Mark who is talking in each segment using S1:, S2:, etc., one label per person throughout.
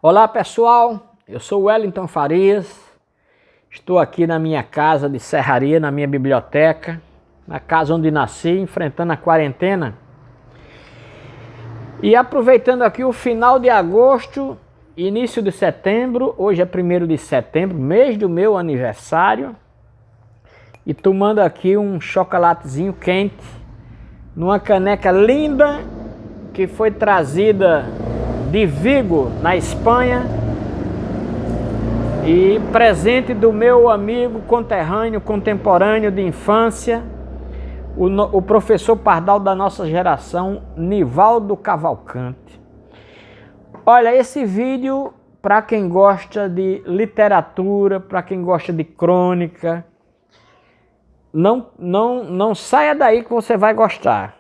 S1: Olá pessoal, eu sou Wellington Farias, estou aqui na minha casa de serraria, na minha biblioteca, na casa onde nasci, enfrentando a quarentena. E aproveitando aqui o final de agosto, início de setembro, hoje é 1º de setembro, mês do meu aniversário, e tomando aqui um chocolatezinho quente, numa caneca linda, que foi trazida de Vigo, na Espanha, e presente do meu amigo conterrâneo, contemporâneo de infância, o professor pardal da nossa geração, Nivaldo Cavalcante. Olha, esse vídeo, para quem gosta de literatura, para quem gosta de crônica, não saia daí que você vai gostar.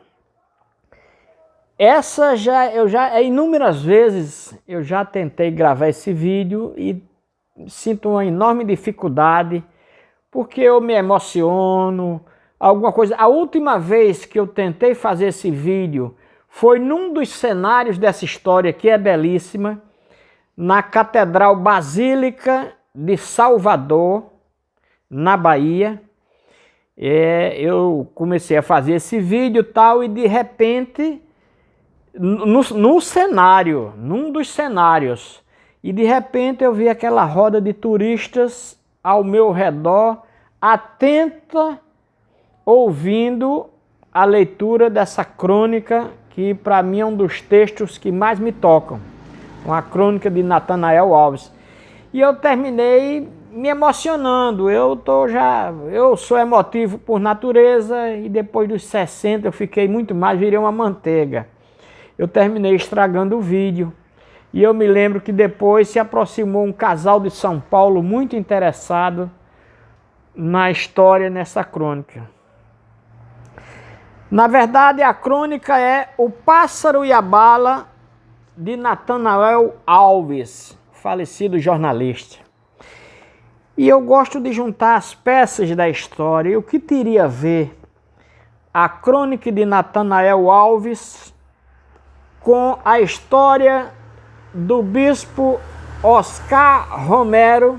S1: Inúmeras vezes eu já tentei gravar esse vídeo e sinto uma enorme dificuldade, porque eu me emociono, alguma coisa. A última vez que eu tentei fazer esse vídeo foi num dos cenários dessa história, que é belíssima, na Catedral Basílica de Salvador, na Bahia. Eu comecei a fazer esse vídeo e tal, e de repente, no cenário, num dos cenários, e de repente eu vi aquela roda de turistas ao meu redor, atenta, ouvindo a leitura dessa crônica, que para mim é um dos textos que mais me tocam, uma crônica de Natanael Alves. E eu terminei me emocionando. Eu sou emotivo por natureza, e depois dos 60 eu fiquei muito mais, virei uma manteiga. Eu terminei estragando o vídeo. E eu me lembro que depois se aproximou um casal de São Paulo muito interessado na história, nessa crônica. Na verdade, a crônica é O Pássaro e a Bala, de Natanael Alves, falecido jornalista. E eu gosto de juntar as peças da história. E o que teria a ver a crônica de Natanael Alves com a história do bispo Oscar Romero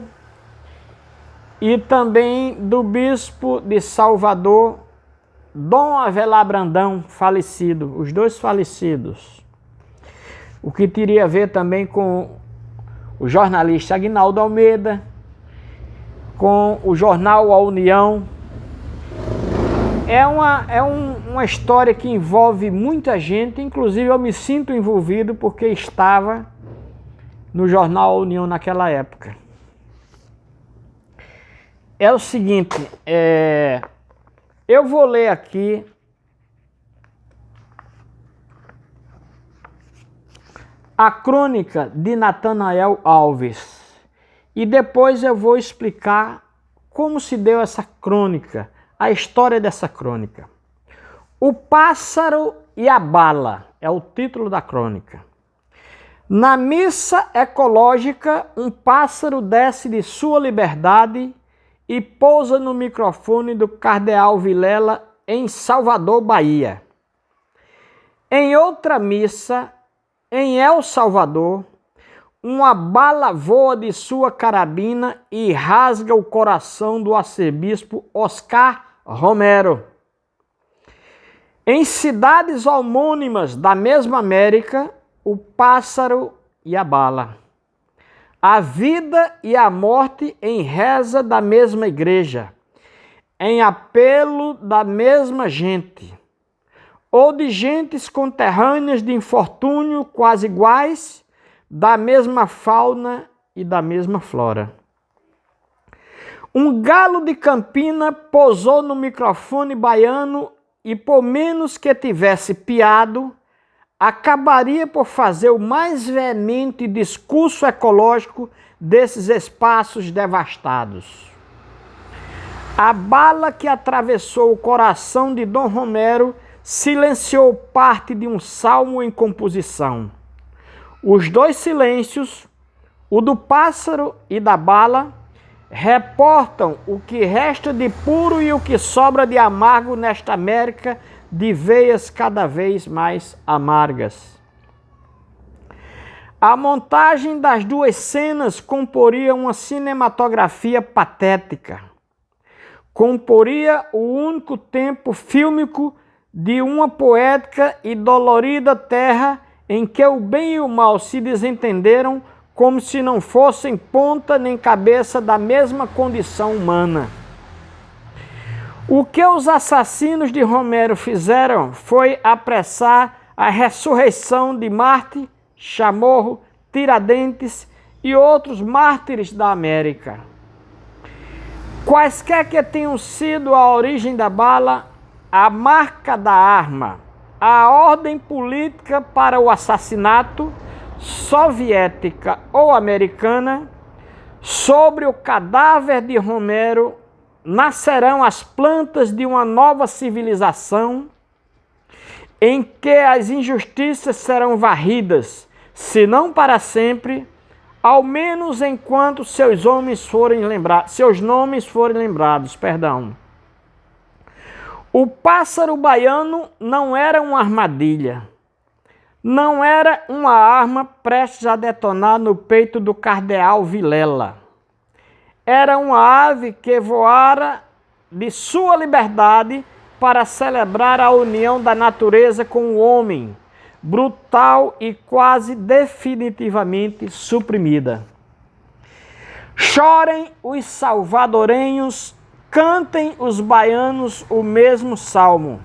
S1: e também do bispo de Salvador, Dom Avelar Brandão, falecido, os dois falecidos. O que teria a ver também com o jornalista Aguinaldo Almeida, com o jornal A União. É uma história que envolve muita gente, inclusive eu me sinto envolvido porque estava no jornal A União naquela época. É o seguinte, eu vou ler aqui a crônica de Natanael Alves e depois eu vou explicar como se deu essa crônica, a história dessa crônica. O Pássaro e a Bala é o título da crônica. Na missa ecológica, um pássaro desce de sua liberdade e pousa no microfone do Cardeal Vilela em Salvador, Bahia. Em outra missa, em El Salvador, uma bala voa de sua carabina e rasga o coração do arcebispo Oscar Romero. Em cidades homônimas da mesma América, o pássaro e a bala. A vida e a morte em reza da mesma igreja, em apelo da mesma gente, ou de gentes conterrâneas de infortúnio quase iguais, da mesma fauna e da mesma flora. Um galo de Campina pousou no microfone baiano e, por menos que tivesse piado, acabaria por fazer o mais veemente discurso ecológico desses espaços devastados. A bala que atravessou o coração de Dom Romero silenciou parte de um salmo em composição. Os dois silêncios, o do pássaro e da bala, reportam o que resta de puro e o que sobra de amargo nesta América de veias cada vez mais amargas. A montagem das duas cenas comporia uma cinematografia patética. Comporia o único tempo fílmico de uma poética e dolorida terra em que o bem e o mal se desentenderam como se não fossem ponta nem cabeça da mesma condição humana. O que os assassinos de Romero fizeram foi apressar a ressurreição de Marte, Chamorro, Tiradentes e outros mártires da América. Quaisquer que tenham sido a origem da bala, a marca da arma, a ordem política para o assassinato, soviética ou americana, sobre o cadáver de Romero nascerão as plantas de uma nova civilização em que as injustiças serão varridas, se não para sempre, ao menos enquanto seus nomes forem lembrados. O pássaro baiano não era uma armadilha, não era uma arma prestes a detonar no peito do cardeal Vilela. Era uma ave que voara de sua liberdade para celebrar a união da natureza com o homem, brutal e quase definitivamente suprimida. Chorem os salvadorenhos, cantem os baianos o mesmo salmo.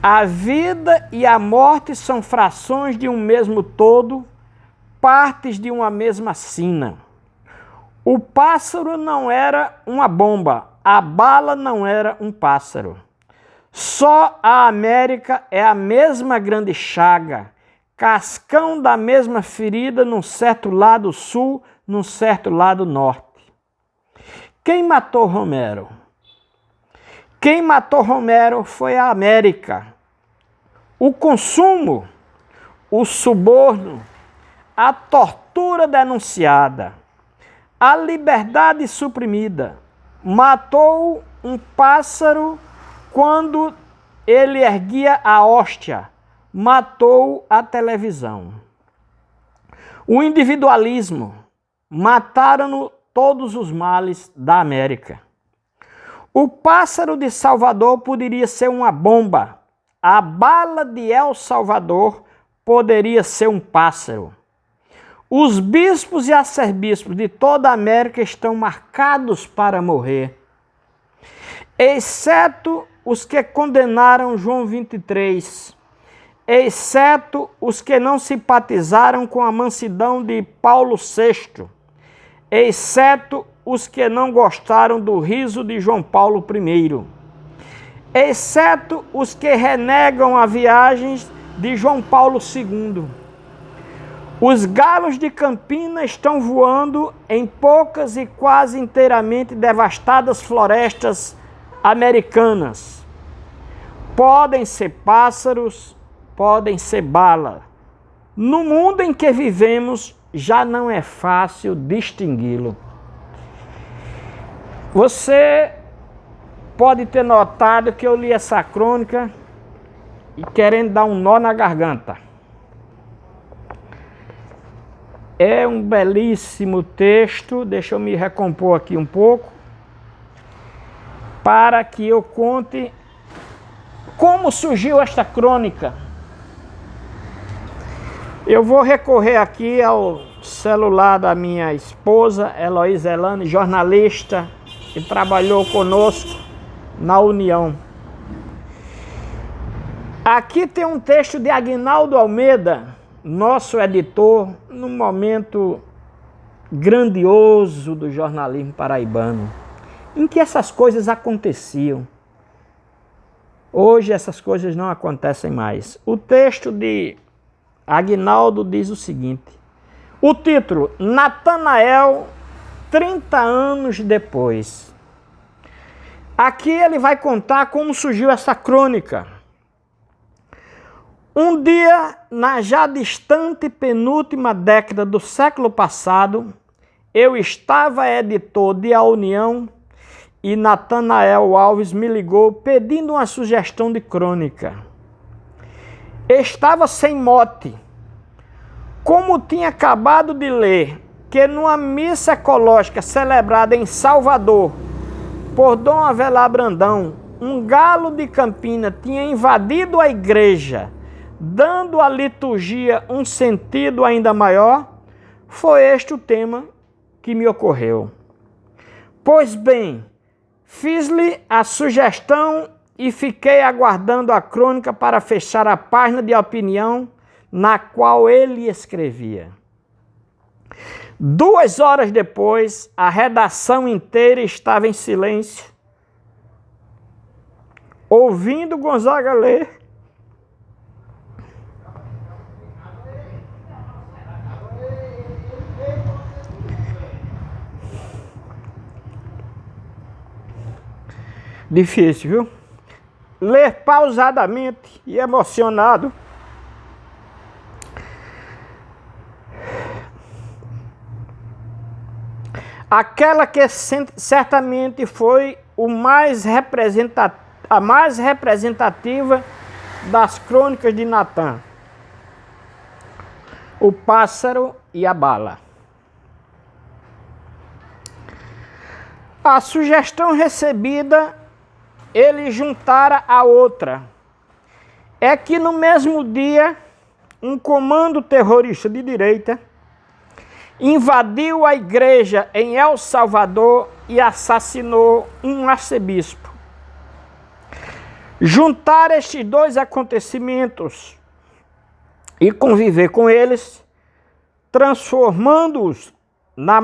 S1: A vida e a morte são frações de um mesmo todo, partes de uma mesma sina. O pássaro não era uma bomba, a bala não era um pássaro. Só a América é a mesma grande chaga, cascão da mesma ferida num certo lado sul, num certo lado norte. Quem matou Romero? Quem matou Romero foi a América. O consumo, o suborno, a tortura denunciada, a liberdade suprimida. Matou um pássaro quando ele erguia a hóstia. Matou a televisão. O individualismo. Mataram-no todos os males da América. O pássaro de Salvador poderia ser uma bomba. A bala de El Salvador poderia ser um pássaro. Os bispos e arcebispos de toda a América estão marcados para morrer, exceto os que condenaram João 23, exceto os que não simpatizaram com a mansidão de Paulo VI, exceto os que não gostaram do riso de João Paulo I, exceto os que renegam as viagens de João Paulo II. Os galos de Campina estão voando em poucas e quase inteiramente devastadas florestas americanas. Podem ser pássaros, podem ser bala. No mundo em que vivemos, já não é fácil distingui-lo. Você pode ter notado que eu li essa crônica e querendo dar um nó na garganta. É um belíssimo texto, deixa eu me recompor aqui um pouco, para que eu conte como surgiu esta crônica. Eu vou recorrer aqui ao celular da minha esposa, Heloísa Elane, jornalista, que trabalhou conosco na União. Aqui tem um texto de Aguinaldo Almeida, nosso editor, num momento grandioso do jornalismo paraibano, em que essas coisas aconteciam. Hoje essas coisas não acontecem mais. O texto de Aguinaldo diz o seguinte, o título, Natanael, 30 anos depois. Aqui ele vai contar como surgiu essa crônica. Um dia, na já distante penúltima década do século passado, eu estava editor de A União e Natanael Alves me ligou pedindo uma sugestão de crônica. Estava sem mote. Como tinha acabado de ler que numa missa ecológica celebrada em Salvador por Dom Avelar Brandão, um galo de Campina tinha invadido a igreja, dando à liturgia um sentido ainda maior, foi este o tema que me ocorreu. Pois bem, fiz-lhe a sugestão e fiquei aguardando a crônica para fechar a página de opinião na qual ele escrevia. 2 horas depois, a redação inteira estava em silêncio, ouvindo Gonzaga ler. Difícil, viu? Ler pausadamente e emocionado. Aquela que certamente foi a mais representativa das crônicas de Natan. O pássaro e a bala. A sugestão recebida, ele juntara a outra. É que no mesmo dia, um comando terrorista de direita invadiu a igreja em El Salvador e assassinou um arcebispo. Juntar estes 2 acontecimentos e conviver com eles, transformando-os na